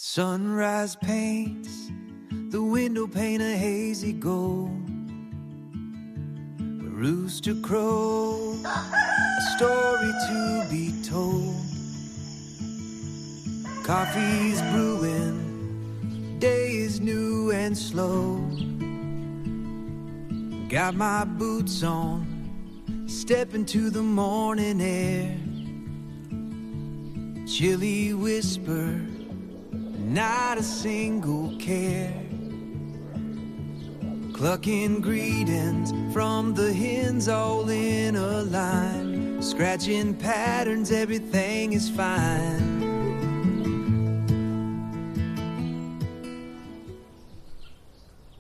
Sunrise paints the window pane a hazy gold. A rooster crows, a story to be told. Coffee's brewing, day is new and slow. Got my boots on, step into the morning air. Chilly whisper, not a single care. Clucking greetings from the hens all in a line. Scratching patterns, everything is fine.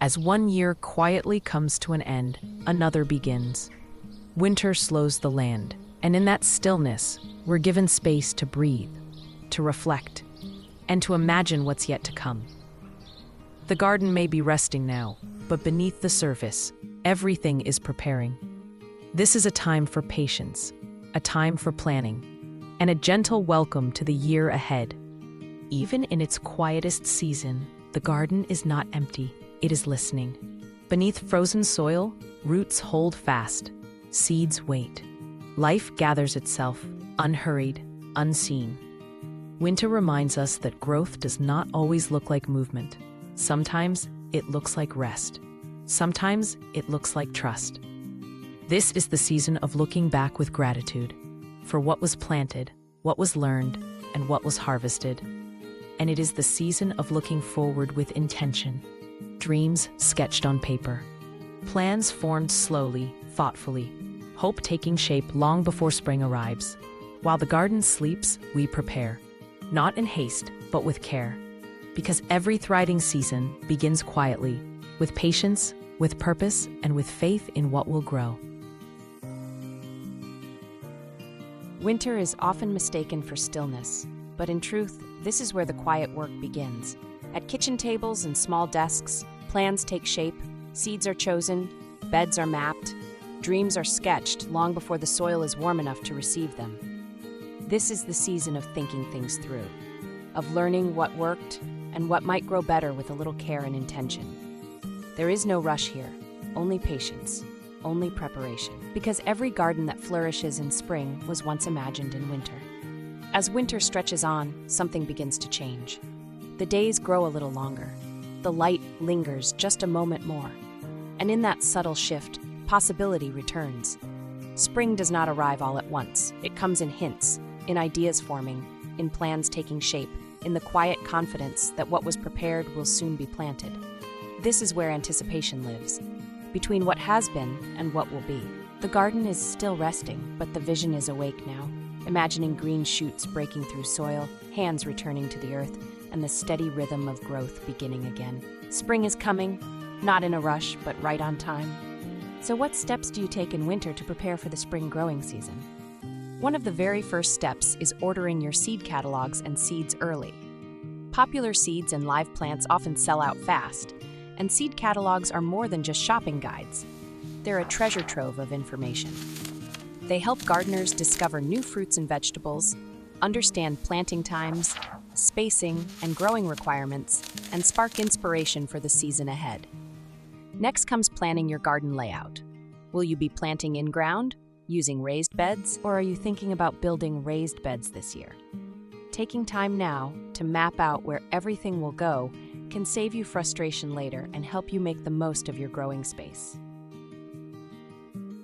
As one year quietly comes to an end, another begins. Winter slows the land, and in that stillness, we're given space to breathe, to reflect, and to imagine what's yet to come. The garden may be resting now, but beneath the surface, everything is preparing. This is a time for patience, a time for planning, and a gentle welcome to the year ahead. Even in its quietest season, the garden is not empty, it is listening. Beneath frozen soil, roots hold fast, seeds wait. Life gathers itself, unhurried, unseen. Winter reminds us that growth does not always look like movement. Sometimes it looks like rest. Sometimes it looks like trust. This is the season of looking back with gratitude for what was planted, what was learned, and what was harvested. And it is the season of looking forward with intention. Dreams sketched on paper. Plans formed slowly, thoughtfully. Hope taking shape long before spring arrives. While the garden sleeps, we prepare. Not in haste, but with care. Because every thriving season begins quietly, with patience, with purpose, and with faith in what will grow. Winter is often mistaken for stillness, but in truth, this is where the quiet work begins. At kitchen tables and small desks, plans take shape, seeds are chosen, beds are mapped, dreams are sketched long before the soil is warm enough to receive them. This is the season of thinking things through, of learning what worked and what might grow better with a little care and intention. There is no rush here, only patience, only preparation, because every garden that flourishes in spring was once imagined in winter. As winter stretches on, something begins to change. The days grow a little longer. The light lingers just a moment more. And in that subtle shift, possibility returns. Spring does not arrive all at once. It comes in hints, in ideas forming, in plans taking shape, in the quiet confidence that what was prepared will soon be planted. This is where anticipation lives, between what has been and what will be. The garden is still resting, but the vision is awake now, imagining green shoots breaking through soil, hands returning to the earth, and the steady rhythm of growth beginning again. Spring is coming, not in a rush, but right on time. So what steps do you take in winter to prepare for the spring growing season? One of the very first steps is ordering your seed catalogs and seeds early. Popular seeds and live plants often sell out fast, and seed catalogs are more than just shopping guides. They're a treasure trove of information. They help gardeners discover new fruits and vegetables, understand planting times, spacing, and growing requirements, and spark inspiration for the season ahead. Next comes planning your garden layout. Will you be planting in-ground, using raised beds, or are you thinking about building raised beds this year? Taking time now to map out where everything will go can save you frustration later and help you make the most of your growing space.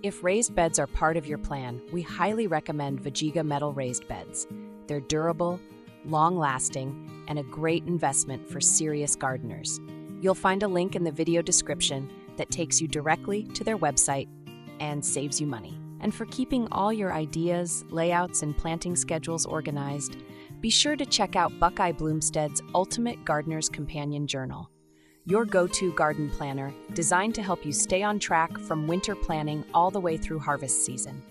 If raised beds are part of your plan, we highly recommend Vegega metal raised beds. They're durable, long-lasting, and a great investment for serious gardeners. You'll find a link in the video description that takes you directly to their website and saves you money. And for keeping all your ideas, layouts, and planting schedules organized, be sure to check out Buckeye Bloomstead's Ultimate Gardener's Companion Journal, your go-to garden planner designed to help you stay on track from winter planning all the way through harvest season.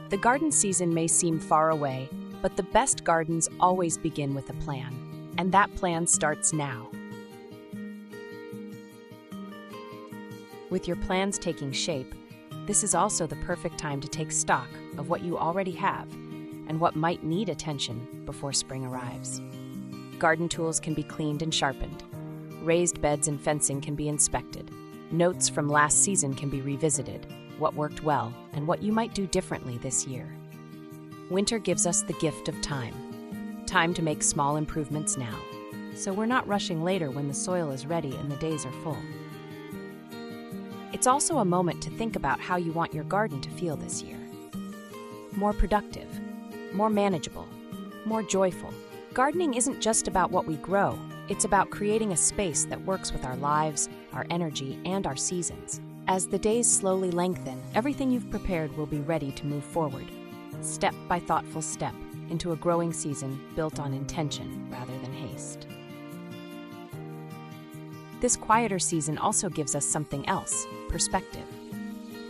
The garden season may seem far away, but the best gardens always begin with a plan, and that plan starts now. With your plans taking shape, this is also the perfect time to take stock of what you already have and what might need attention before spring arrives. Garden tools can be cleaned and sharpened. Raised beds and fencing can be inspected. Notes from last season can be revisited, what worked well, and what you might do differently this year. Winter gives us the gift of time. Time to make small improvements now, so we're not rushing later when the soil is ready and the days are full. It's also a moment to think about how you want your garden to feel this year. More productive, more manageable, more joyful. Gardening isn't just about what we grow, it's about creating a space that works with our lives, our energy, and our seasons. As the days slowly lengthen, everything you've prepared will be ready to move forward, step by thoughtful step, into a growing season built on intention rather than haste. This quieter season also gives us something else, perspective.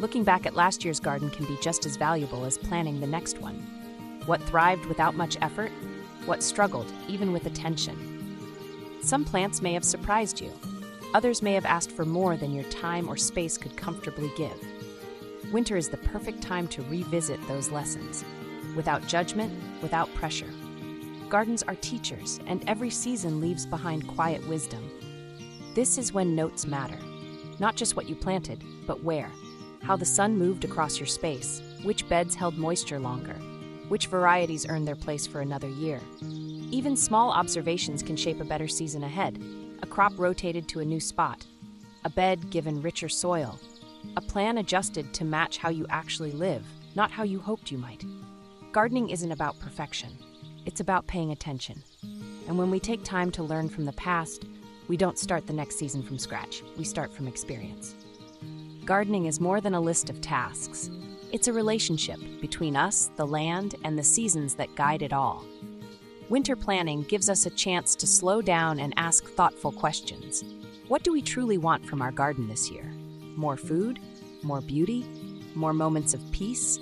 Looking back at last year's garden can be just as valuable as planning the next one. What thrived without much effort? What struggled, even with attention? Some plants may have surprised you. Others may have asked for more than your time or space could comfortably give. Winter is the perfect time to revisit those lessons, without judgment, without pressure. Gardens are teachers, and every season leaves behind quiet wisdom. This is when notes matter. Not just what you planted, but where. How the sun moved across your space, which beds held moisture longer, which varieties earned their place for another year. Even small observations can shape a better season ahead. A crop rotated to a new spot, a bed given richer soil, a plan adjusted to match how you actually live, not how you hoped you might. Gardening isn't about perfection, it's about paying attention. And when we take time to learn from the past, we don't start the next season from scratch, we start from experience. Gardening is more than a list of tasks. It's a relationship between us, the land, and the seasons that guide it all. Winter planning gives us a chance to slow down and ask thoughtful questions. What do we truly want from our garden this year? More food? More beauty? More moments of peace?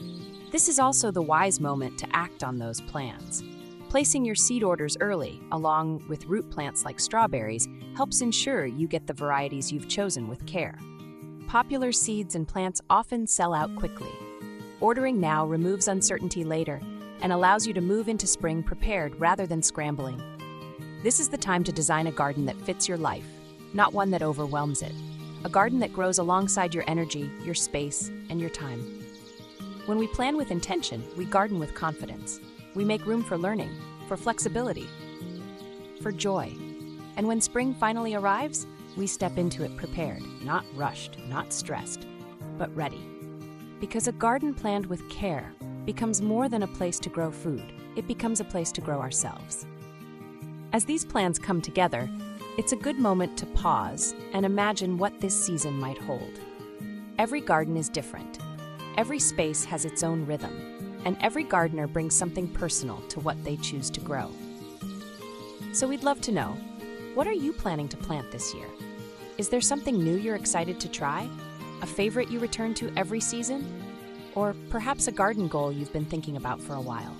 This is also the wise moment to act on those plans. Placing your seed orders early, along with root plants like strawberries, helps ensure you get the varieties you've chosen with care. Popular seeds and plants often sell out quickly. Ordering now removes uncertainty later and allows you to move into spring prepared rather than scrambling. This is the time to design a garden that fits your life, not one that overwhelms it. A garden that grows alongside your energy, your space, and your time. When we plan with intention, we garden with confidence. We make room for learning, for flexibility, for joy. And when spring finally arrives, we step into it prepared, not rushed, not stressed, but ready. Because a garden planned with care becomes more than a place to grow food. It becomes a place to grow ourselves. As these plans come together, it's a good moment to pause and imagine what this season might hold. Every garden is different. Every space has its own rhythm, and every gardener brings something personal to what they choose to grow. So we'd love to know, what are you planning to plant this year? Is there something new you're excited to try? A favorite you return to every season? Or perhaps a garden goal you've been thinking about for a while?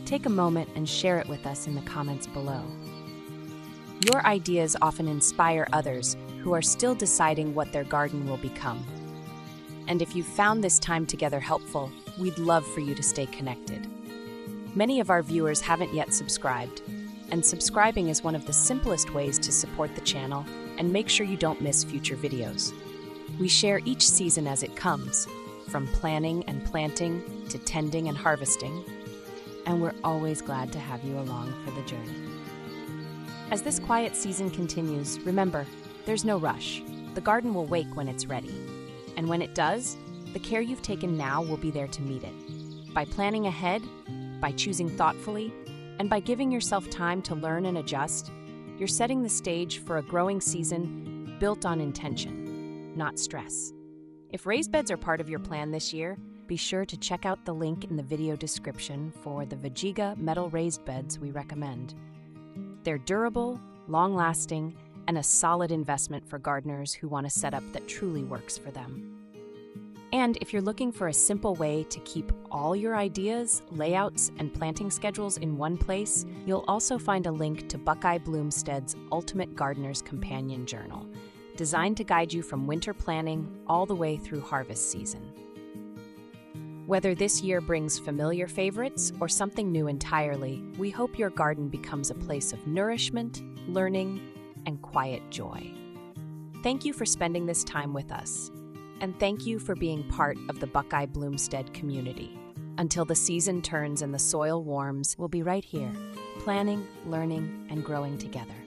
Take a moment and share it with us in the comments below. Your ideas often inspire others who are still deciding what their garden will become. And if you found this time together helpful, we'd love for you to stay connected. Many of our viewers haven't yet subscribed, and subscribing is one of the simplest ways to support the channel and make sure you don't miss future videos. We share each season as it comes, from planning and planting to tending and harvesting, and we're always glad to have you along for the journey. As this quiet season continues, remember, there's no rush. The garden will wake when it's ready. And when it does, the care you've taken now will be there to meet it. By planning ahead, by choosing thoughtfully, and by giving yourself time to learn and adjust, you're setting the stage for a growing season built on intention, not stress. If raised beds are part of your plan this year, be sure to check out the link in the video description for the Vegega metal raised beds we recommend. They're durable, long-lasting, and a solid investment for gardeners who want a setup that truly works for them. And if you're looking for a simple way to keep all your ideas, layouts, and planting schedules in one place, you'll also find a link to Buckeye Bloomstead's Ultimate Gardener's Companion Journal, designed to guide you from winter planning all the way through harvest season. Whether this year brings familiar favorites or something new entirely, we hope your garden becomes a place of nourishment, learning, and quiet joy. Thank you for spending this time with us, and thank you for being part of the Buckeye Bloomstead community. Until the season turns and the soil warms, we'll be right here, planning, learning, and growing together.